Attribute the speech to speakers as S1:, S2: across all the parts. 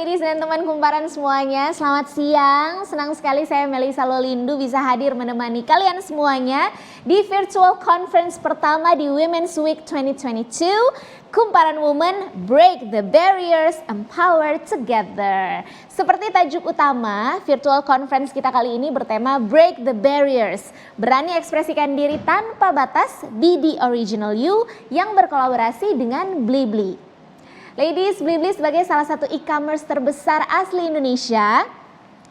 S1: ladies dan teman kumparan semuanya, selamat siang. Senang sekali saya Melisa Lolindu bisa hadir menemani kalian semuanya di virtual conference pertama di Women's Week 2022. Kumparan Women, Break the Barriers, Empower Together. Seperti tajuk utama, virtual conference kita kali ini bertema Break the Barriers. Berani ekspresikan diri tanpa batas, be the original you yang berkolaborasi dengan Blibli. Ladies, Blibli sebagai salah satu e-commerce terbesar asli Indonesia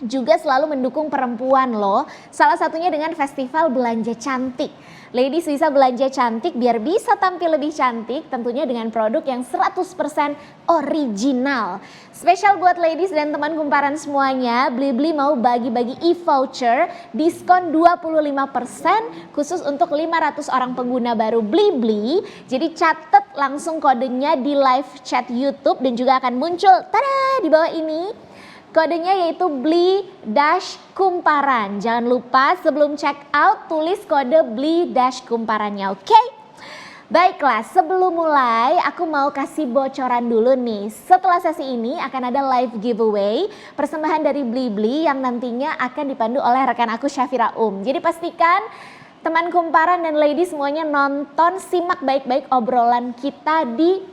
S1: juga selalu mendukung perempuan loh. Salah satunya dengan festival belanja cantik. Ladies bisa belanja cantik biar bisa tampil lebih cantik, tentunya dengan produk yang 100% original. Spesial buat ladies dan teman kumparan semuanya, Blibli mau bagi-bagi e-voucher diskon 25% khusus untuk 500 orang pengguna baru Blibli. Jadi catat langsung kodenya di live chat YouTube dan juga akan muncul tada di bawah ini. Kodenya yaitu BLI-Kumparan. Jangan lupa sebelum check out tulis kode BLI-Kumparannya, oke? Baiklah, sebelum mulai aku mau kasih bocoran dulu nih. Setelah sesi ini akan ada live giveaway persembahan dari Blibli yang nantinya akan dipandu oleh rekan aku Syafira Jadi pastikan teman kumparan dan lady semuanya nonton, simak baik-baik obrolan kita di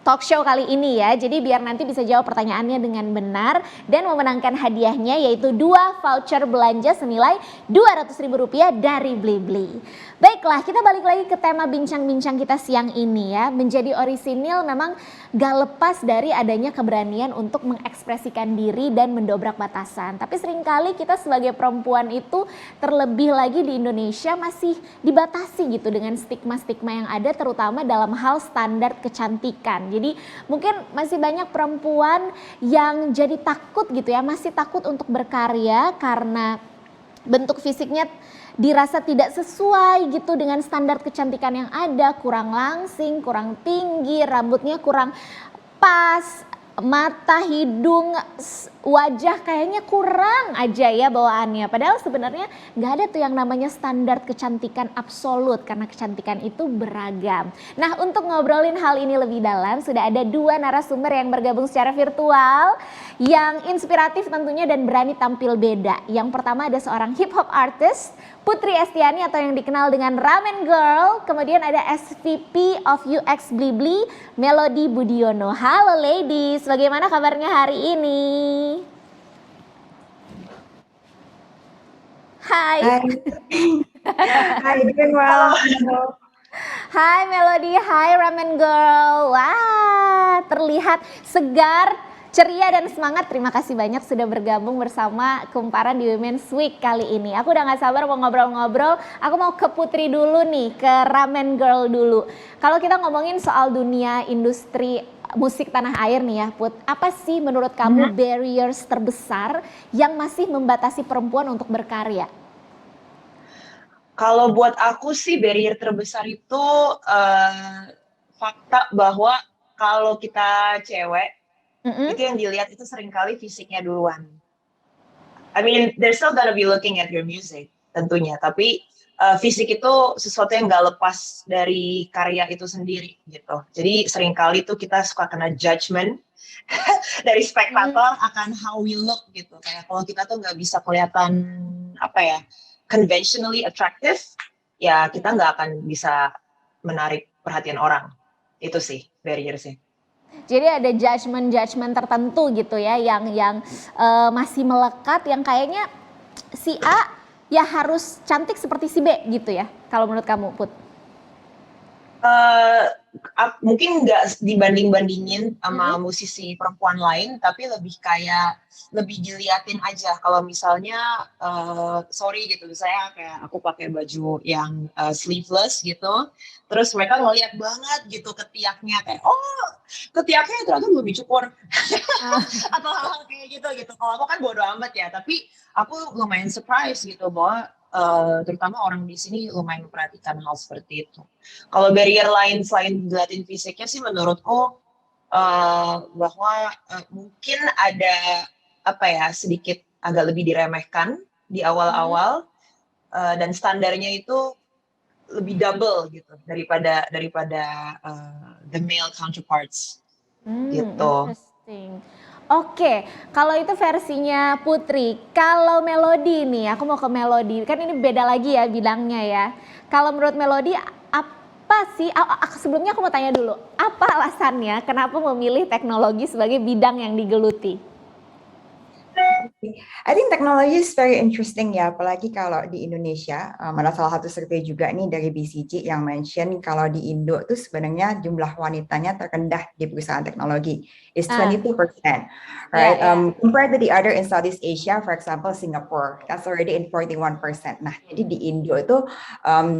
S1: talk show kali ini ya, jadi biar nanti bisa jawab pertanyaannya dengan benar dan memenangkan hadiahnya yaitu 2 voucher belanja senilai Rp200.000 dari Blibli. Baiklah, kita balik lagi ke tema bincang-bincang kita siang ini ya. Menjadi orisinil memang gak lepas dari adanya keberanian untuk mengekspresikan diri dan mendobrak batasan. Tapi seringkali kita sebagai perempuan itu terlebih lagi di Indonesia masih dibatasi gitu dengan stigma-stigma yang ada terutama dalam hal standar kecantikan. Jadi mungkin masih banyak perempuan yang jadi takut gitu ya, masih takut untuk berkarya karena bentuk fisiknya dirasa tidak sesuai gitu dengan standar kecantikan yang ada, kurang langsing, kurang tinggi, rambutnya kurang pas, mata, hidung, wajah kayaknya kurang aja ya bawaannya. Padahal sebenarnya nggak ada tuh yang namanya standar kecantikan absolut karena kecantikan itu beragam. Nah, untuk ngobrolin hal ini lebih dalam sudah ada 2 narasumber yang bergabung secara virtual yang inspiratif tentunya dan berani tampil beda. Yang pertama ada seorang hip hop artist Putri Estiani atau yang dikenal dengan Ramen Girl. Kemudian ada SVP of UX Blibli, Melody Budiono. Halo ladies, bagaimana kabarnya hari ini? Hai.
S2: Hai, doing well.
S1: Hai Melody, hai Ramen Girl. Wah, terlihat segar, ceria dan semangat. Terima kasih banyak sudah bergabung bersama kumparan di Women's Week kali ini. Aku udah gak sabar mau ngobrol-ngobrol. Aku mau ke Putri dulu nih, ke Ramen Girl dulu. Kalau kita ngomongin soal dunia industri musik tanah air nih ya Put, apa sih menurut kamu barriers terbesar yang masih membatasi perempuan untuk berkarya?
S2: Kalau buat aku sih barrier terbesar itu fakta bahwa kalau kita cewek, itu yang dilihat itu seringkali fisiknya duluan. I mean, they're still gonna be looking at your music tentunya, tapi fisik itu sesuatu yang gak lepas dari karya itu sendiri gitu. Jadi seringkali tuh kita suka kena judgment dari spektator akan how we look gitu. Kayak kalau kita tuh nggak bisa kelihatan apa ya, conventionally attractive, ya kita nggak akan bisa menarik perhatian orang. Itu sih barrier sih.
S1: Jadi ada judgement tertentu gitu ya yang masih melekat, yang kayaknya si A ya harus cantik seperti si B gitu ya, kalau menurut kamu Put?
S2: Mungkin nggak dibanding-bandingin sama musisi perempuan lain, tapi lebih kayak lebih diliatin aja. Kalau misalnya sorry gitu, saya kayak aku pakai baju yang sleeveless gitu, terus mereka ngeliat banget gitu ketiaknya kayak oh ketiaknya ternyata lebih cukur atau hal-hal kayak gitu. Kalau aku kan bodo amat ya, tapi aku lumayan surprise gitu bahwa terutama orang di sini lumayan memperhatikan hal seperti itu. Kalau barrier lain selain dilihatin fisiknya sih menurutku bahwa mungkin ada apa ya sedikit agak lebih diremehkan di awal-awal dan standarnya itu lebih double gitu daripada the male counterparts gitu.
S1: Interesting. Oke, kalau itu versinya Putri. Kalau Melody nih, aku mau ke Melody. Kan ini beda lagi ya bidangnya ya. Kalau menurut Melody, apa sih? Sebelumnya aku mau tanya dulu, apa alasannya kenapa memilih teknologi sebagai bidang yang digeluti?
S3: I think technology is very interesting ya, apalagi kalau di Indonesia. Ada salah satu survei juga nih dari BCG yang mention kalau di Indo tuh sebenarnya jumlah wanitanya terrendah di perusahaan teknologi is
S1: Ah,
S3: 22%,
S1: ya
S3: right?
S1: ya.
S3: Compared to the other in Southeast Asia, for example, Singapore, that's already in 41%. Nah, jadi di Indo itu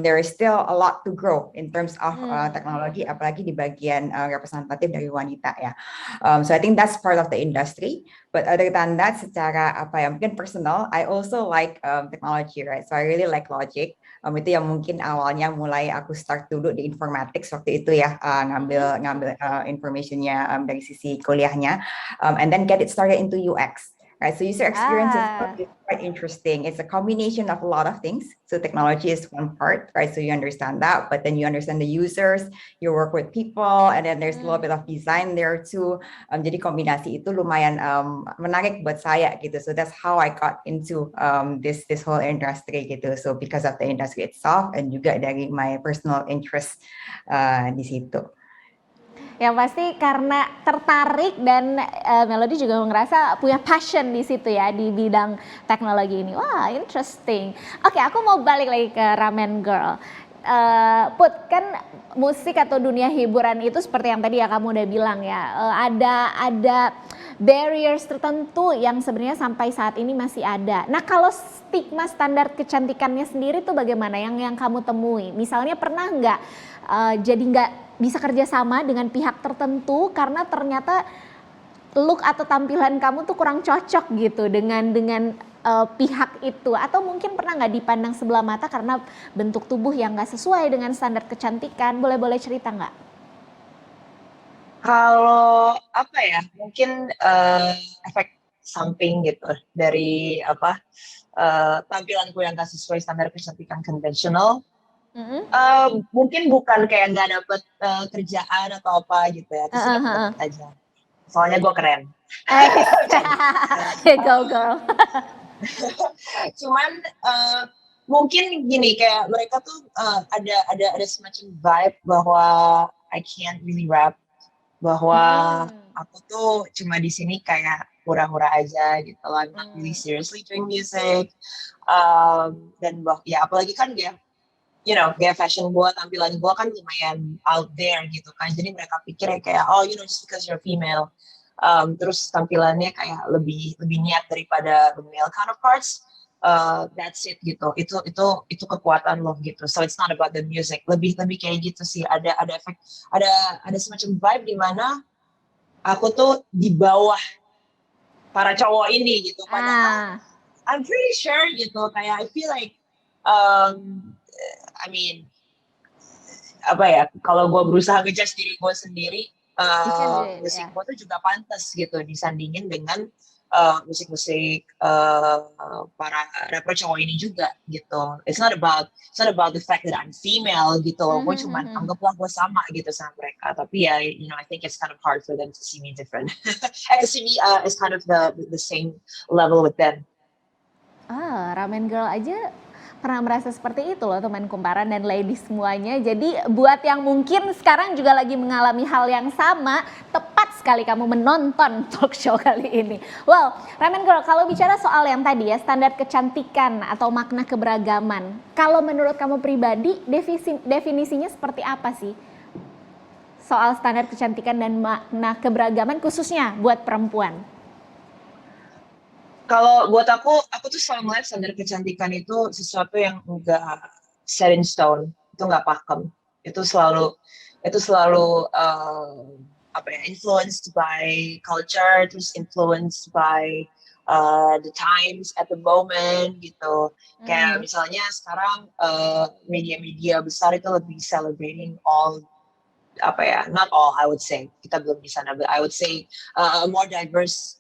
S3: there is still a lot to grow in terms of teknologi, apalagi di bagian representatif dari wanita ya. So I think that's part of the industry. But other than that, secara apa ya mungkin personal, I also like technology, right? So I really like logic. Itu yang mungkin awalnya mulai aku start dulu di informatics waktu itu ya, ngambil informationnya dari sisi kuliahnya, and then get it started into UX. Right, so user experience is
S1: Ah,
S3: quite interesting. It's a combination of a lot of things. So technology is one part, right? So you understand that, but then you understand the users, you work with people, and then there's a little bit of design there too. Jadi kombinasi itu lumayan menarik buat saya gitu. So that's how I got into this whole industry gitu. So because of the industry itself and juga dari my personal interest di situ.
S1: yang pasti karena tertarik dan Melody juga ngerasa punya passion di situ ya di bidang teknologi ini. Wah, interesting. Oke, aku mau balik lagi ke Ramen Girl. Put, kan musik atau dunia hiburan itu seperti yang tadi ya kamu udah bilang ya, ada barriers tertentu yang sebenarnya sampai saat ini masih ada. Nah, kalau stigma standar kecantikannya sendiri tuh bagaimana yang kamu temui? Misalnya pernah nggak jadi nggak bisa kerjasama dengan pihak tertentu karena ternyata look atau tampilan kamu tuh kurang cocok gitu dengan pihak itu, atau mungkin pernah nggak dipandang sebelah mata karena bentuk tubuh yang nggak sesuai dengan standar kecantikan? Boleh cerita nggak?
S2: Kalau apa ya, mungkin efek samping gitu dari apa tampilanku yang gak sesuai standar kecantikan konvensional.
S1: Mm-mm.
S2: Mungkin bukan kayak nggak dapet kerjaan atau apa gitu ya, pasti dapet aja. Soalnya gue keren. Bercanda.
S1: Go girl.
S2: Cuman mungkin gini, kayak mereka tuh ada semacam vibe bahwa I can't really rap, bahwa aku tuh cuma di sini kayak hura-hura aja gitu loh. I'm not really seriously doing music. Dan ya apalagi kan gaya fashion gue, tampilan gue kan lumayan out there gitu kan. Jadi mereka pikir kayak, oh just because you're female, terus tampilannya kayak lebih niat daripada the male counterparts. That's it gitu. Itu kekuatan lo gitu. So it's not about the music. Lebih kayak gitu sih. Ada efek, ada semacam vibe di mana aku tuh di bawah para cowok ini gitu. Padahal I'm pretty sure gitu. Kayak I feel like I mean, apa ya, kalau gue berusaha ngejudge diri gue sendiri, musik gue tuh juga pantas gitu disandingin dengan musik-musik para rapper cowok ini juga gitu. It's not about the fact that I'm female gitu. Gue cuman anggaplah gue sama gitu sama mereka. Tapi ya, I think it's kind of hard for them to see me different. And to see me as kind of the same level with them.
S1: Ramen Girl aja pernah merasa seperti itu loh teman kumparan dan ladies semuanya. Jadi buat yang mungkin sekarang juga lagi mengalami hal yang sama, tepat sekali kamu menonton talk show kali ini. Well, Ramen Girl, kalau bicara soal yang tadi ya, standar kecantikan atau makna keberagaman, kalau menurut kamu pribadi definisinya seperti apa sih? Soal standar kecantikan dan makna keberagaman khususnya buat perempuan.
S2: Kalau buat aku tuh selalu melihat standar kecantikan itu sesuatu yang enggak set in stone, itu enggak pakem. Itu selalu influenced by culture, terus influenced by the times at the moment gitu. Kayak misalnya sekarang media-media besar itu lebih celebrating all not all, I would say, kita belum di sana, but I would say a more diverse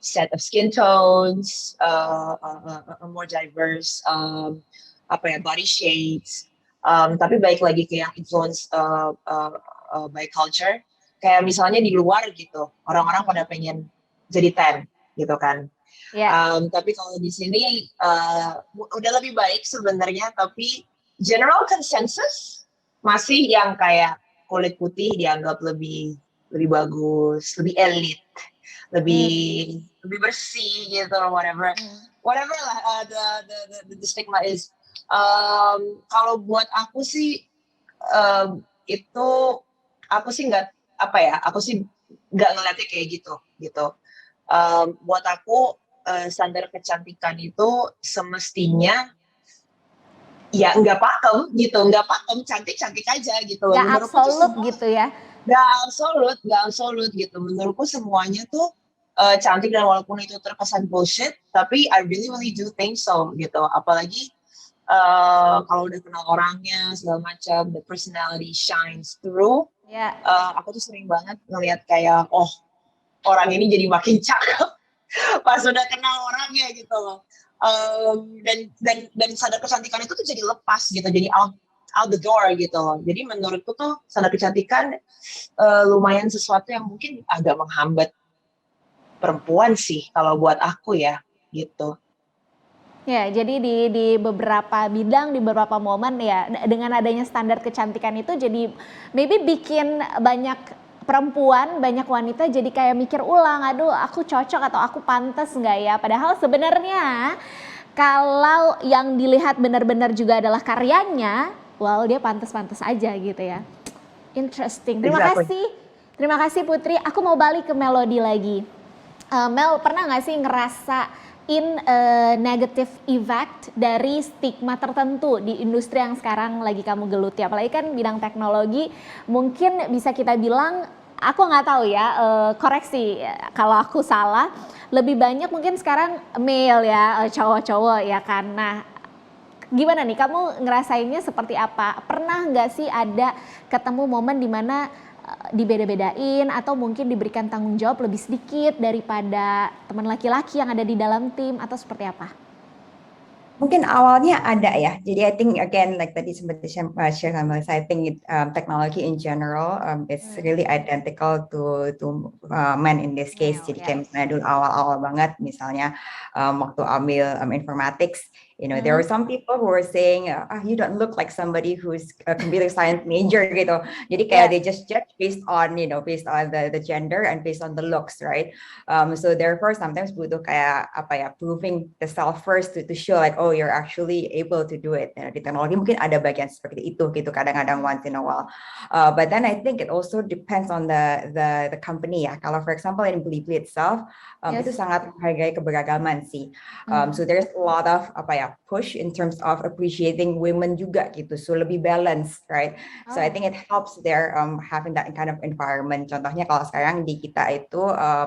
S2: set of skin tones, a more diverse body shapes. Tapi baik lagi ke yang influence by culture. kayak misalnya di luar gitu, orang-orang pada pengen jadi 10 gitu kan.
S1: Ya.
S2: Tapi kalau di sini udah lebih baik sebenarnya, tapi general consensus masih yang kayak kulit putih dianggap lebih bagus, lebih elit, lebih bersih gitu, whatever lah the stigma is. Kalau buat aku sih itu aku sih nggak ngeliatnya kayak gitu. Buat aku standar kecantikan itu semestinya ya nggak pakem gitu, nggak pakem, cantik aja gitu.
S1: Nggak
S2: Menurutku tuh
S1: absolut
S2: semua
S1: gitu ya.
S2: nggak absolut gitu. Menurutku semuanya tuh cantik, dan walaupun itu terkesan bullshit, tapi I really do think so gitu. Apalagi kalau udah kenal orangnya segala macam, the personality shines through.
S1: Ya.
S2: Aku tuh sering banget ngelihat kayak, oh, orang ini jadi makin cakep pas udah kenal orangnya gitu loh. Dan standar kecantikan itu tuh jadi lepas gitu, jadi out the door gitu loh. Jadi menurutku tuh standar kecantikan lumayan sesuatu yang mungkin agak menghambat perempuan sih kalau buat aku ya gitu.
S1: Ya, jadi di beberapa bidang, di beberapa momen ya, dengan adanya standar kecantikan itu jadi maybe bikin banyak perempuan, banyak wanita jadi kayak mikir ulang, aduh aku cocok atau aku pantas nggak ya? Padahal sebenarnya kalau yang dilihat benar-benar juga adalah karyanya, well dia pantas-pantas aja gitu ya. Interesting.
S2: Exactly.
S1: Terima kasih Putri. Aku mau balik ke Melody lagi. Mel, pernah nggak sih ngerasain negative effect dari stigma tertentu di industri yang sekarang lagi kamu geluti? Apalagi kan bidang teknologi, mungkin bisa kita bilang, aku nggak tahu ya, koreksi kalau aku salah, lebih banyak mungkin sekarang male ya, cowok-cowok ya kan. Nah, gimana nih, kamu ngerasainnya seperti apa? Pernah nggak sih ada ketemu momen dimana dibeda-bedain atau mungkin diberikan tanggung jawab lebih sedikit daripada teman laki-laki yang ada di dalam tim, atau seperti apa?
S3: Mungkin awalnya ada ya. Jadi I think again like tadi sempat share sama saya, I think technology in general it's really identical to men in this case. Jadi kayak misalnya dulu awal-awal banget misalnya waktu ambil informatics, you know, there were some people who were saying, you don't look like somebody who's a computer science major gitu. Jadi kayak they just judge based on, you know, based on the gender and based on the looks, right? So therefore sometimes butuh kayak apa ya, proving the self first to show like, oh you're actually able to do it. Di teknologi mungkin ada bagian seperti itu gitu kadang-kadang once in a while. But then I think it also depends on the company ya. Kalau for example in Blibli itself, itu sangat menghargai keberagaman sih. So there's a lot of apa ya, push in terms of appreciating women juga gitu, so lebih balance, right? So I think it helps there having that kind of environment. Contohnya kalau sekarang di kita itu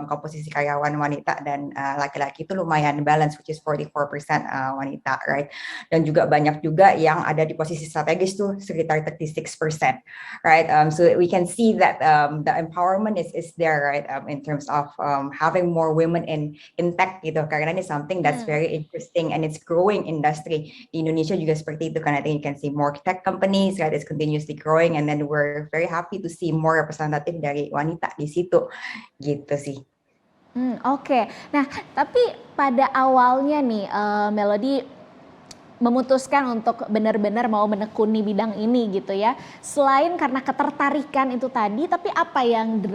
S3: komposisi karyawan wanita dan laki-laki itu lumayan balance, which is 44% wanita, right? Dan juga banyak juga yang ada di posisi strategis tuh sekitar 36%, right? So we can see that the empowerment is there, right? In terms of having more women in tech gitu, karena ini something that's very interesting and it's growing industry. Di Indonesia juga seperti itu kan. I think you can see more tech companies, right? It's continuously growing, and then we're very happy to see more representative dari wanita di situ, gitu sih.
S1: Oke. Nah, tapi pada awalnya nih Melody memutuskan untuk benar-benar mau menekuni bidang ini gitu ya. Selain karena ketertarikan itu tadi, tapi apa yang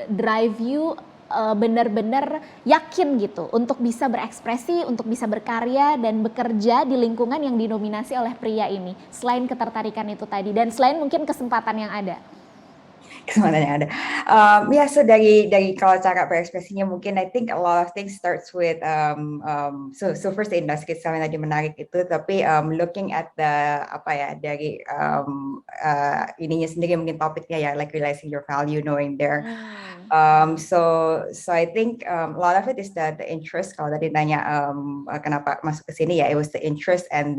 S1: drive you benar-benar yakin gitu untuk bisa berekspresi, untuk bisa berkarya dan bekerja di lingkungan yang didominasi oleh pria ini, selain ketertarikan itu tadi dan selain mungkin kesempatan yang ada?
S3: Kesempatan yang ada. So dari kalau cara berekspresinya mungkin I think a lot of things starts with so first the industry yang tadi menarik itu, tapi looking at the apa ya, dari ininya sendiri mungkin topiknya ya, like realizing your value, knowing their so I think a lot of it is the interest. Kalau tadi tanya kenapa masuk ke sini ya, it was the interest and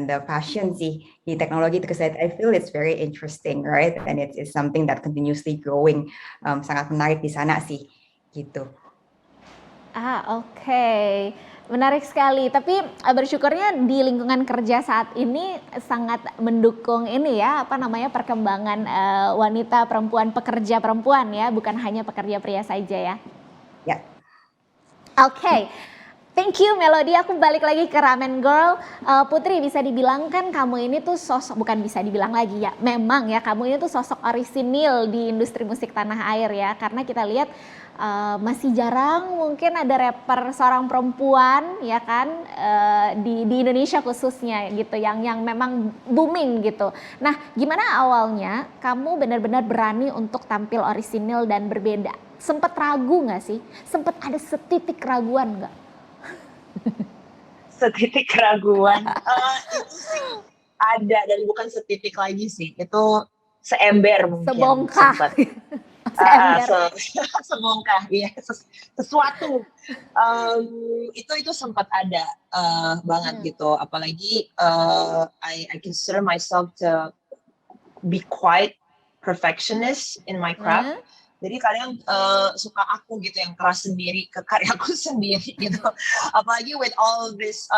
S3: the passion sih di teknologi, because I feel it's very interesting, right? And it's something that continuously growing. Sangat menarik di sana sih, gitu.
S1: Oke. Menarik sekali. Tapi bersyukurnya di lingkungan kerja saat ini sangat mendukung ini ya, apa namanya, perkembangan wanita perempuan, pekerja perempuan ya, bukan hanya pekerja pria saja ya.
S3: Ya.
S1: Oke. Thank you Melody, aku balik lagi ke Ramen Girl. Putri, bisa dibilang kan kamu ini tuh sosok, bukan bisa dibilang lagi ya, memang ya kamu ini tuh sosok orisinil di industri musik tanah air ya. Karena kita lihat masih jarang mungkin ada rapper seorang perempuan ya kan, di Indonesia khususnya gitu, yang memang booming gitu. Nah, gimana awalnya kamu benar-benar berani untuk tampil orisinil dan berbeda? Sempet ragu nggak sih? Sempet ada setitik keraguan nggak?
S2: Setitik keraguan. Itu sih ada, dan bukan setitik lagi sih. Itu seember mungkin
S1: Sebongkah.
S2: sempat.
S1: Seember.
S2: Semongkah, iya, sesuatu. Itu sempat ada banget gitu. Apalagi I consider myself to be quite perfectionist in my craft. Jadi kadang suka aku gitu yang keras sendiri ke karyaku sendiri gitu. Apalagi with all this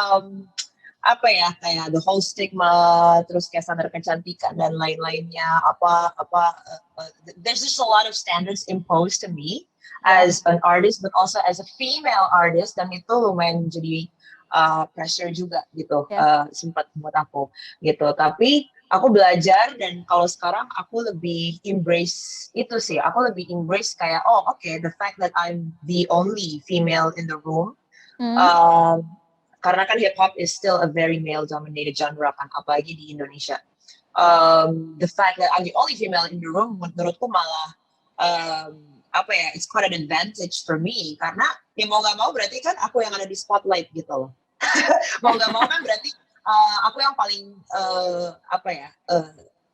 S2: apa ya, kayak the whole stigma, terus kayak standar kecantikan dan lain-lainnya, there's just a lot of standards imposed to me as an artist, but also as a female artist, dan itu lumayan jadi pressure juga gitu, sempat buat aku gitu. Tapi aku belajar, dan kalau sekarang aku lebih embrace itu sih. Aku lebih embrace kayak, the fact that I'm the only female in the room. Karena kan hip hop is still a very male dominated genre kan, apalagi di Indonesia. The fact that I'm the only female in the room menurutku malah it's quite an advantage for me, karena ya mau nggak mau berarti kan aku yang ada di spotlight gitu loh. Mau nggak mau kan berarti aku yang paling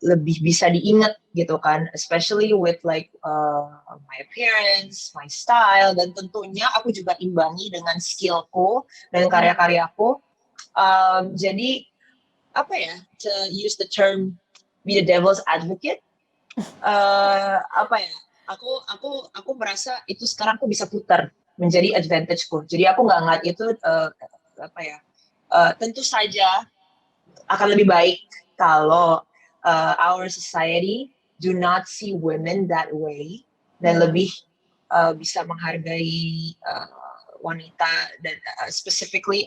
S2: lebih bisa diingat gitu kan, especially with like my appearance, my style, dan tentunya aku juga imbangi dengan skillku dan karya-karyaku. Jadi to use the term be the devil's advocate, aku merasa itu sekarang aku bisa putar menjadi advantageku. Jadi aku nggak ngeliat itu tentu saja akan lebih baik kalau our society do not see women that way, dan lebih bisa menghargai wanita, dan specifically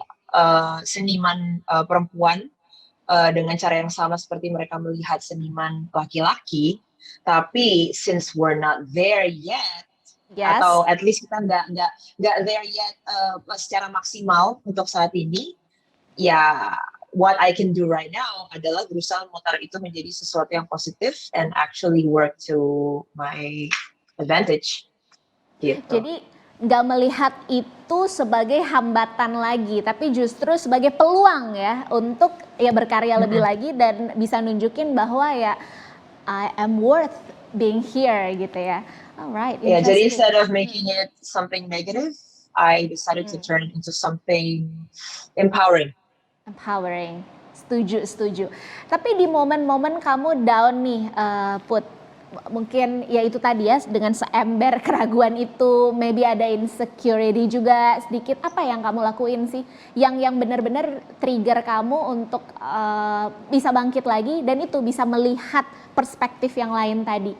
S2: seniman perempuan dengan cara yang sama seperti mereka melihat seniman laki-laki. Tapi since we're not there yet, atau at least kita nggak there yet secara maksimal untuk saat ini, ya what I can do right now adalah berusaha memutar itu menjadi sesuatu yang positif and actually work to my advantage. Gitu.
S1: Jadi nggak melihat itu sebagai hambatan lagi, tapi justru sebagai peluang ya untuk ya berkarya lebih lagi dan bisa nunjukin bahwa ya I am worth being here gitu ya. Alright.
S2: Yeah, jadi instead of making it something negative, I decided to turn it into something empowering.
S1: Empowering, setuju. Tapi di momen-momen kamu down nih, Put, mungkin ya itu tadi ya, dengan seember keraguan itu, maybe ada insecurity juga sedikit. Apa yang kamu lakuin sih, yang benar-benar trigger kamu untuk bisa bangkit lagi dan itu bisa melihat perspektif yang lain tadi?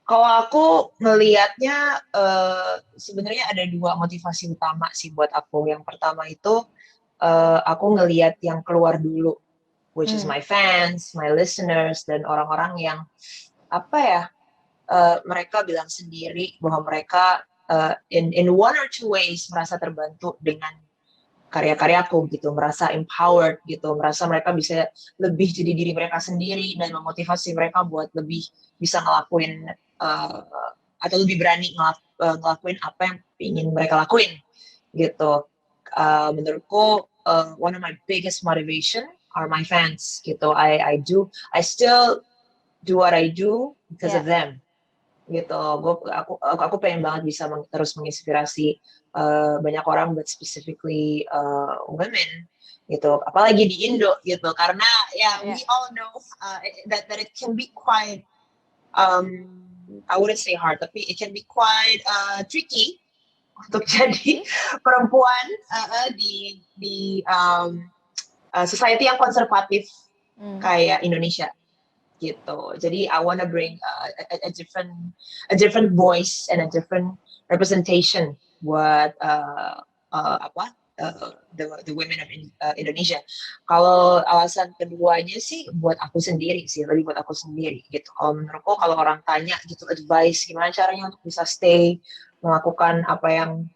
S2: Kalau aku ngelihatnya sebenarnya ada dua motivasi utama sih buat aku. Yang pertama itu aku ngelihat yang keluar dulu, which is my fans, my listeners, dan orang-orang yang mereka bilang sendiri bahwa mereka in one or two ways merasa terbantu dengan karya-karyaku gitu, merasa empowered gitu, merasa mereka bisa lebih jadi diri mereka sendiri dan memotivasi mereka buat lebih bisa ngelakuin atau lebih berani ngelakuin apa yang ingin mereka lakuin gitu. Menurutku one of my biggest motivation are my fans gitu. I still do what I do because of them gitu. Aku pengen banget bisa terus menginspirasi banyak orang, but specifically women gitu, apalagi di Indo gitu, karena we all know that it can be quite I wouldn't say hard, tapi it can be quite tricky untuk jadi perempuan di society yang konservatif kayak Indonesia gitu. Jadi I wanna bring a different voice and a different representation buat the women of Indonesia. Kalau alasan keduanya sih buat aku sendiri sih, lebih buat aku sendiri gitu. Kalau menurutku kalau orang tanya gitu advice gimana caranya untuk bisa stay melakukan apa yang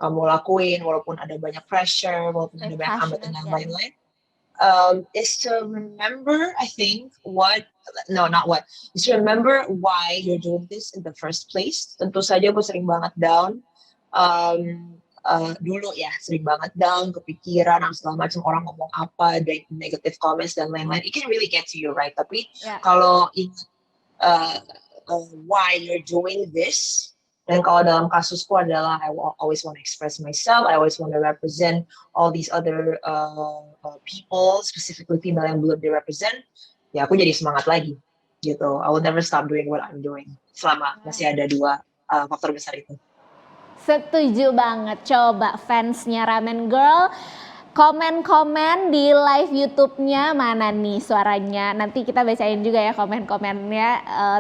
S2: kamu lakuin walaupun ada banyak pressure, walaupun ada banyak hambatan dan lain-lain. Is to remember, I think, is to remember why you're doing this in the first place. Tentu saja gue sering banget down. Dulu ya, sering banget down, kepikiran, segala macam orang ngomong apa, negative comments dan lain-lain. It can really get to you, right? Tapi kalau ingat why you're doing this, dan kalau dalam kasusku adalah I always want to express myself, I always want to represent all these other people, specifically female yang belum di-represent, ya aku jadi semangat lagi gitu. I will never stop doing what I'm doing selama masih ada dua faktor besar itu.
S1: Setuju banget. Coba fansnya Ramen Girl komen-komen di live YouTube-nya mana nih suaranya. Nanti kita bacain juga ya komen-komennya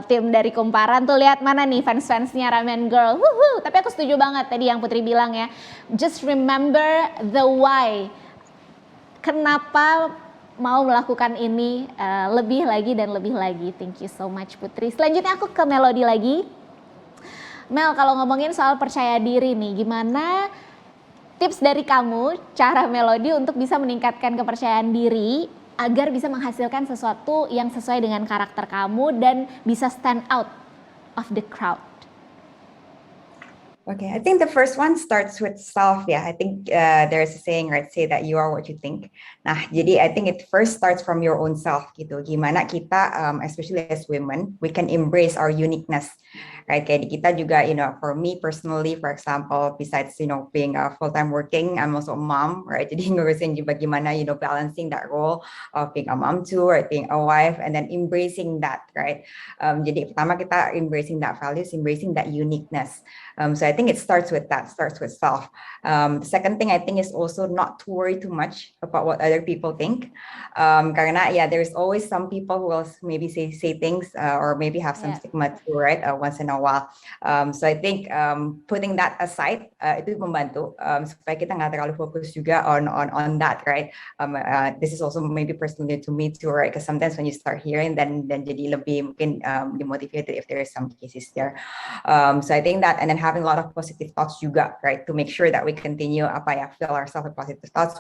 S1: tim dari Kumparan tuh, lihat mana nih fans-fansnya Ramen Girl. Tapi aku setuju banget tadi yang Putri bilang ya. Just remember the why. Kenapa mau melakukan ini lebih lagi dan lebih lagi. Thank you so much Putri. Selanjutnya aku ke Melody lagi. Mel, kalau ngomongin soal percaya diri nih, gimana tips dari kamu, cara Melody untuk bisa meningkatkan kepercayaan diri agar bisa menghasilkan sesuatu yang sesuai dengan karakter kamu dan bisa stand out of the crowd?
S3: Okay, I think the first one starts with self. Yeah, I think there's a saying, right? Say that you are what you think. Nah, jadi I think it first starts from your own self gitu. Gimana kita, especially as women, we can embrace our uniqueness, right? Kayak kita juga, for me personally, for example, besides being full-time working, I'm also a mom, right? Jadi ngurusin juga gimana, balancing that role of being a mom too, or being a wife, and then embracing that, right? Jadi pertama kita embracing that values, embracing that uniqueness. So I think it starts with that, starts with self. The second thing I think is also not to worry too much about what other people think. Karena there's always some people who will maybe say things or maybe have some stigma too, right? Once in a while. So I think putting that aside itu membantu supaya kita nggak terlalu fokus juga on that, right? This is also maybe personally to me too, right? Because sometimes when you start hearing, then jadi lebih mungkin demotivated if there is some cases there. So I think that, and then having a lot of positive thoughts juga, right? To make sure that we continue fill ourselves with positive thoughts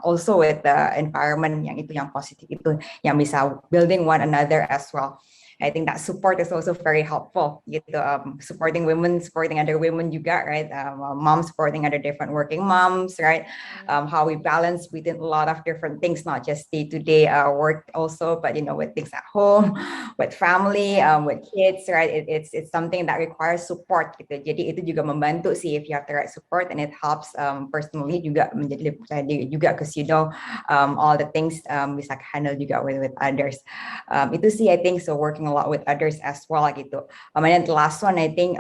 S3: also with the environment yang positif itu, yang bisa building one another as well. I think that support is also very helpful gitu, supporting women, supporting other women juga, right? Moms supporting other different working moms, right? How we balance within a lot of different things, not just day-to-day work also, but with things at home, with family, with kids, right? It's something that requires support gitu. Jadi itu juga membantu sih if you have the right support, and it helps personally juga menjadi lebih percaya diri juga, because all the things bisa handle juga with others. Itu sih I think, so working a lot with others as well gitu. And then the last one I think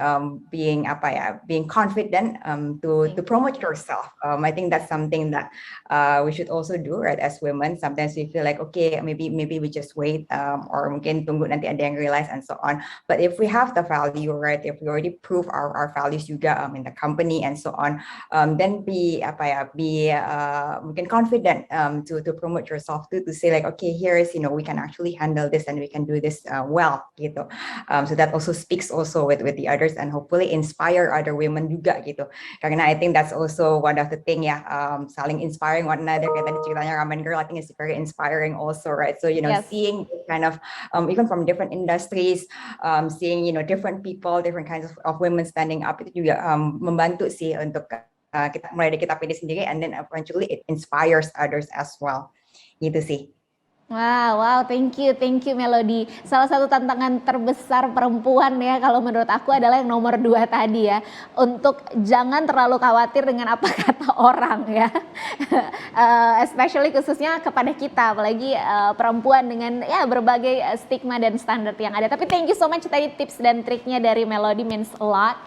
S3: being confident to promote yourself. I think that's something that we should also do, right? As women, sometimes we feel like okay, maybe we just wait or mungkin tunggu nanti ada yang realize and so on. But if we have the value, right? If we already prove our values juga in the company and so on, then be mungkin confident to promote yourself to say like okay, here is we can actually handle this and we can do this well gitu. So that also speaks also with the others and hopefully inspire other women juga gitu. Karena I think that's also one of the thing saling inspiring one another. Kayak tadi ceritanya Ramen Girl, I think it's very inspiring also, right? So seeing kind of even from different industries, seeing different people, different kinds of women standing up, itu juga membantu sih untuk kita mulai dari kita pilih sendiri, and then eventually it inspires others as well. Gitu sih.
S1: Wow, thank you Melody. Salah satu tantangan terbesar perempuan ya kalau menurut aku adalah yang nomor 2 tadi ya. Untuk jangan terlalu khawatir dengan apa kata orang ya. Especially khususnya kepada kita, apalagi perempuan dengan berbagai stigma dan standar yang ada. Tapi thank you so much tadi tips dan triknya dari Melody, means a lot.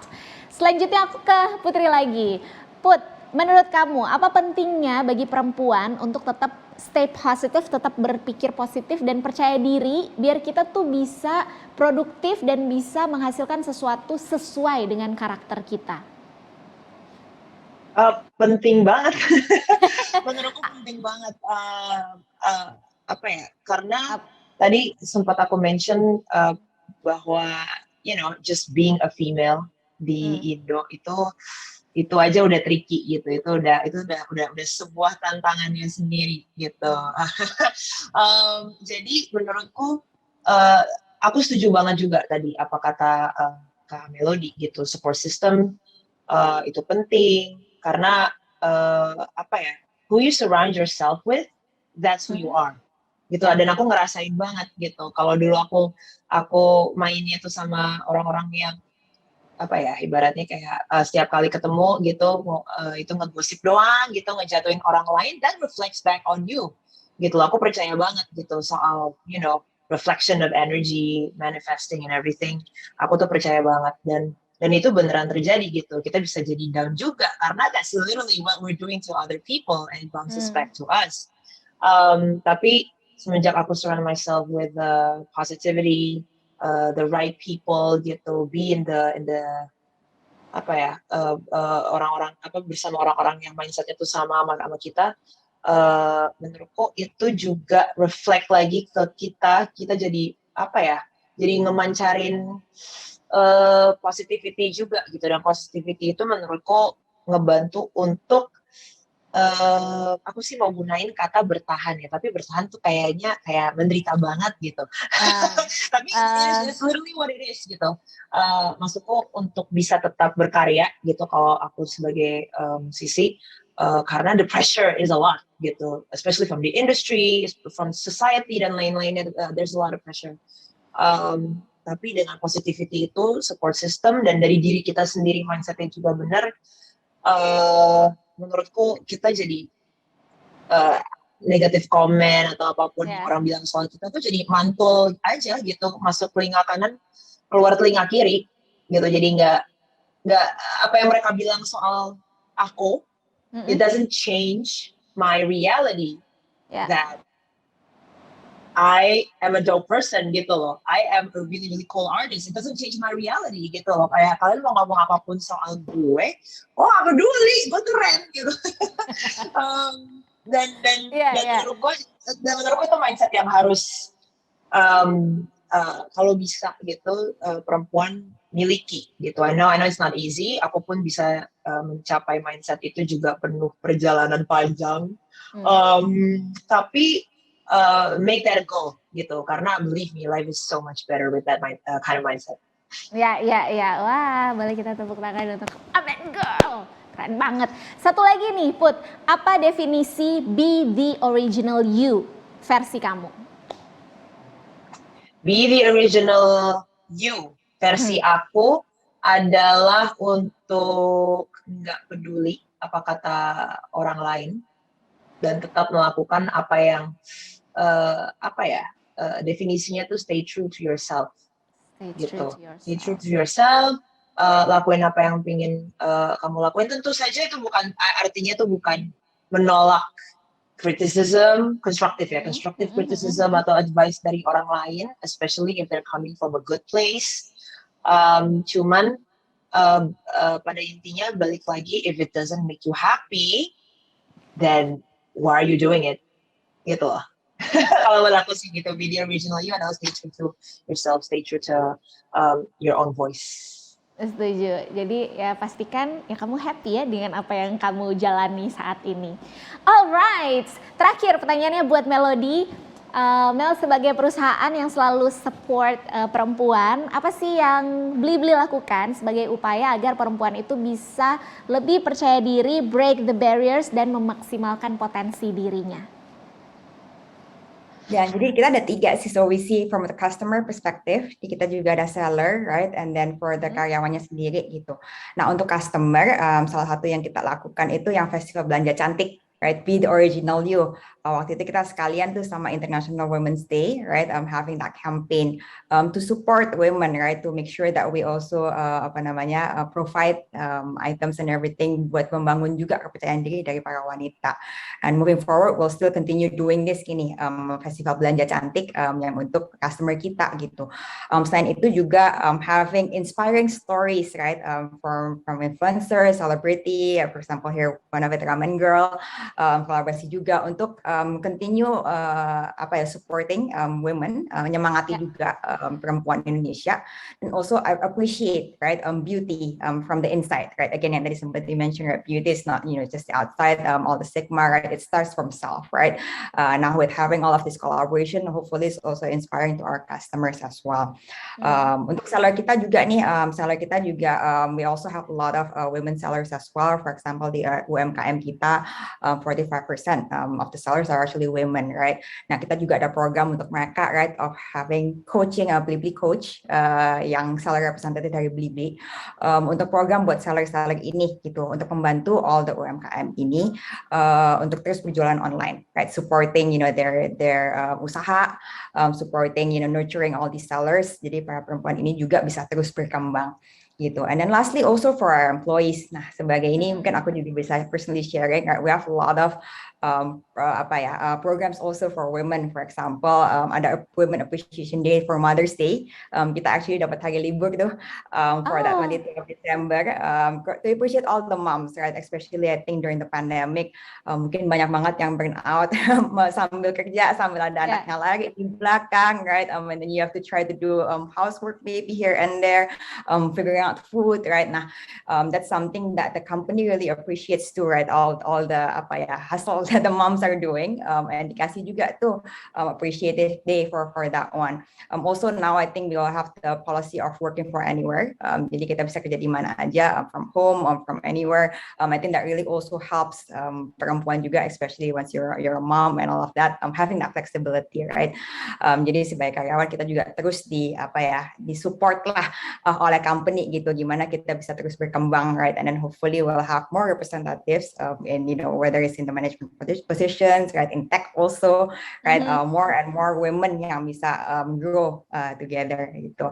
S1: Selanjutnya aku ke Putri lagi. Put, menurut kamu apa pentingnya bagi perempuan untuk tetap stay positif, tetap berpikir positif dan percaya diri biar kita tuh bisa produktif dan bisa menghasilkan sesuatu sesuai dengan karakter kita?
S2: Penting banget. Menurutku penting banget. Apa ya? Karena tadi sempat aku mention bahwa just being a female di Indo itu aja udah tricky gitu. Itu udah sebuah tantangannya sendiri gitu. Jadi menurutku aku setuju banget juga tadi apa kata Kak Melody gitu. Support system itu penting karena apa ya? Who you surround yourself with, that's who you are. Gitu. Dan aku ngerasain banget gitu. Kalau dulu aku mainnya tuh sama orang-orang yang apa ya, ibaratnya kayak setiap kali ketemu gitu itu ngegosip doang gitu, ngejatuhin orang lain, that reflects back on you gitu. Aku percaya banget gitu soal reflection of energy, manifesting and everything. Aku tuh percaya banget dan itu beneran terjadi gitu. Kita bisa jadi down juga karena that's literally what we're doing to other people and it bounces back to us. Tapi semenjak aku surround myself with positivity, the right people gitu, be in the apa ya, orang-orang apa bersama orang-orang yang mindsetnya tuh sama kita, menurutku itu juga reflect lagi ke kita jadi apa ya, jadi ngemancarin positivity juga gitu. Dan positivity itu menurutku ngebantu untuk aku sih mau gunain kata bertahan ya, tapi bertahan tuh kayaknya kayak menderita banget gitu. Tapi it's literally what it is gitu. Maksudku untuk bisa tetap berkarya gitu kalau aku sebagai musisi, karena the pressure is a lot gitu, especially from the industry, from society dan lain-lainnya, there's a lot of pressure. Tapi dengan positivity itu, support system dan dari diri kita sendiri mindsetnya juga benar, menurutku kita jadi negatif komen atau apapun yang orang bilang soal kita tuh jadi mantul aja gitu, masuk telinga kanan keluar telinga kiri gitu. Jadi nggak apa yang mereka bilang soal aku, it doesn't change my reality that I am a dope person gitu loh. I am a really really cool artist. It doesn't change my reality gitu loh. Kayak kalian mau ngomong apapun soal gue, gak peduli, gue keren gitu. Dan menurut gue itu mindset yang harus kalau bisa gitu perempuan miliki gitu. I know it's not easy. Aku pun bisa mencapai mindset itu juga penuh perjalanan panjang. Tapi make that a goal gitu, karena believe me, life is so much better with that kind of mindset.
S1: Ya. Wah, boleh kita tepuk tangan untuk Amen Girl. Keren banget. Satu lagi nih, Put. Apa definisi be the original you versi kamu?
S2: Be the original you versi aku adalah untuk nggak peduli apa kata orang lain dan tetap melakukan apa yang definisinya tuh stay true to yourself. Stay true to yourself. Lakuin apa yang pengen kamu lakuin. Tentu saja itu bukan artinya itu bukan menolak criticism, constructive criticism atau advice dari orang lain, especially if they're coming from a good place. Cuman pada intinya balik lagi, if it doesn't make you happy, then why are you doing it? Gitu loh. Kalau aku sih gitu, be the original you, adalah stay true to yourself, stay true to your own voice.
S1: Setuju. Jadi ya pastikan ya kamu happy ya dengan apa yang kamu jalani saat ini. Alright, terakhir pertanyaannya buat Melody. Mel sebagai perusahaan yang selalu support perempuan, apa sih yang Blibli lakukan sebagai upaya agar perempuan itu bisa lebih percaya diri, break the barriers dan memaksimalkan potensi dirinya?
S3: Ya, jadi kita ada 3 sih, so we see from the customer perspective, kita juga ada seller, right, and then for the karyawannya sendiri gitu. Nah, untuk customer, salah satu yang kita lakukan itu yang festival belanja cantik, right, be the original you. waktu itu kita sekalian tuh sama International Women's Day, right? Having that campaign to support women, right? To make sure that we also provide items and everything buat membangun juga kepercayaan diri dari para wanita. And moving forward, we'll still continue doing this festival belanja cantik yang untuk customer kita gitu. Selain itu juga having inspiring stories, right? From influencers, celebrity, for example here one of it Ramen Girl, kolaborasi juga untuk continue supporting women, menyemangati juga perempuan Indonesia, and also I appreciate right beauty from the inside, right? Again, yang tadi sempat di-mention, right? Beauty is not just outside, all the stigma, right? It starts from self, right? Now with having all of this collaboration, hopefully it's also inspiring to our customers as well. Untuk seller kita juga nih, we also have a lot of women sellers as well. For example, di UMKM kita 45% of the sellers are actually women, right? Nah, kita juga ada program untuk mereka, right, of having coaching, Blibli coach, yang seller representative dari Blibli, untuk program buat seller-seller ini gitu, untuk membantu all the UMKM ini untuk terus berjualan online, right? Supporting, their usaha, supporting, nurturing all these sellers. Jadi para perempuan ini juga bisa terus berkembang gitu. And then lastly also for our employees. Nah, sebagai ini mungkin aku juga bisa personally sharing, right? We have a lot of programs also for women. For example, ada Women Appreciation Day for Mother's Day. Kita actually dapat hari libur tuh for that 22 of December to appreciate all the moms, right? Especially I think during the pandemic, mungkin banyak banget yang burn out sambil kerja, sambil ada anaknya lagi di belakang, right? And then you have to try to do housework maybe here and there, figuring out food, right? Nah, that's something that the company really appreciates too, right? All the hustle that the moms are doing, and dikasih juga tuh appreciative day for that one. Also now I think we all have the policy of working for anywhere. Jadi kita bisa kerja di mana aja, from home or from anywhere. I think that really also helps perempuan juga, especially once you're a mom and all of that, having that flexibility, right? Jadi sebagai karyawan kita juga terus disupport lah oleh company gitu, gimana kita bisa terus berkembang, right? And then hopefully we'll have more representatives in whether it's in the management positions, right, in tech also, right, more and more women yang bisa grow together gitu.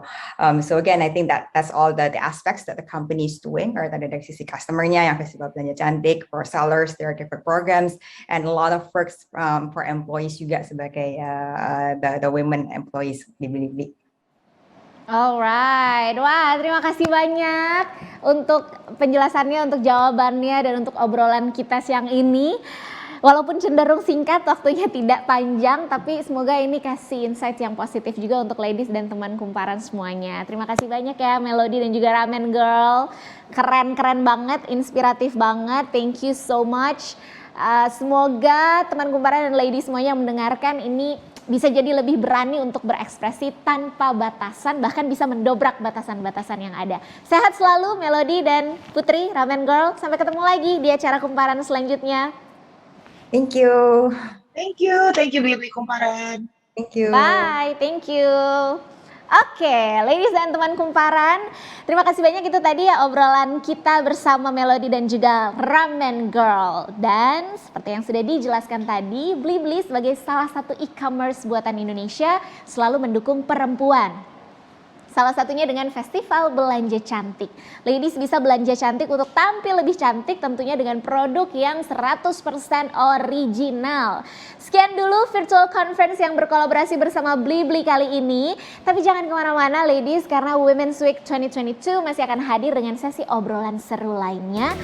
S3: So again, I think that's all the aspects that the company is doing, right? Ada dari sisi customer-nya yang festival belanja cantik, for sellers there are different programs, and a lot of perks for employees juga sebagai the women employees di Blibli.
S1: Alright, wah terima kasih banyak untuk penjelasannya, untuk jawabannya, dan untuk obrolan kita siang ini. Walaupun cenderung singkat, waktunya tidak panjang, tapi semoga ini kasih insight yang positif juga untuk ladies dan teman kumparan semuanya. Terima kasih banyak ya Melody dan juga Ramen Girl, keren banget, inspiratif banget, thank you so much. Semoga teman kumparan dan ladies semuanya yang mendengarkan ini bisa jadi lebih berani untuk berekspresi tanpa batasan, bahkan bisa mendobrak batasan-batasan yang ada. Sehat selalu Melody dan Putri, Ramen Girl. Sampai ketemu lagi di acara kumparan selanjutnya.
S3: Thank you.
S2: Thank you Blibli Kumparan.
S3: Thank you.
S1: Bye, thank you. Oke, ladies dan teman kumparan, terima kasih banyak. Itu tadi ya obrolan kita bersama Melody dan juga Ramen Girl. Dan seperti yang sudah dijelaskan tadi, Blibli sebagai salah satu e-commerce buatan Indonesia selalu mendukung perempuan. Salah satunya dengan festival belanja cantik. Ladies bisa belanja cantik untuk tampil lebih cantik, tentunya dengan produk yang 100% original. Sekian dulu virtual conference yang berkolaborasi bersama Blibli kali ini. Tapi jangan kemana-mana ladies, karena Women's Week 2022 masih akan hadir dengan sesi obrolan seru lainnya.